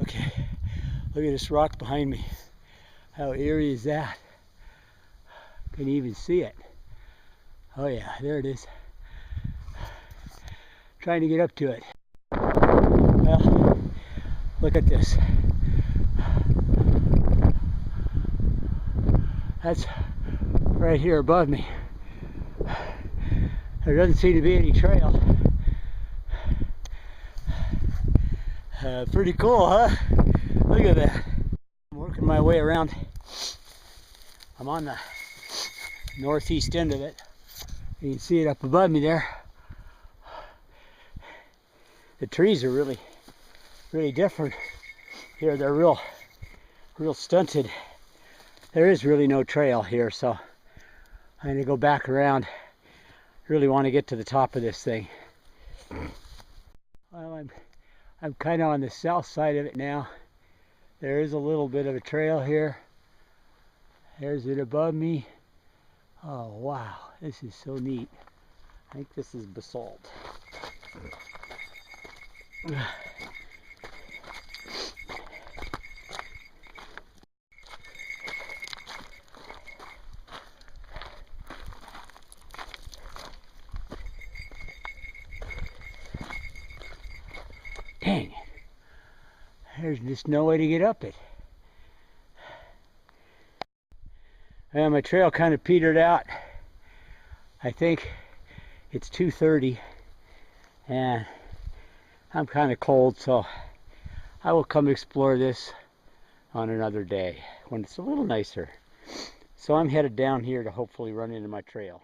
Okay, look at this rock behind me. How eerie is that? Can you even see it? Oh yeah, there it is. Trying to get up to it. Well, look at this. That's right here above me. There doesn't seem to be any trail. Pretty cool, huh? Look at that. I'm working my way around. I'm on the northeast end of it. You can see it up above me there. The trees are really different here. They're real stunted. There is really no trail here, so I'm gonna go back around. Really want to get to the top of this thing. Well, I'm kind of on the south side of it now. There is a little bit of a trail here. There's it above me. Oh wow, this is so neat. I think this is basalt. Dang, there's just no way to get up it. And my trail kind of petered out. I think it's 2:30 and I'm kind of cold, so I will come explore this on another day when it's a little nicer. So I'm headed down here to hopefully run into my trail.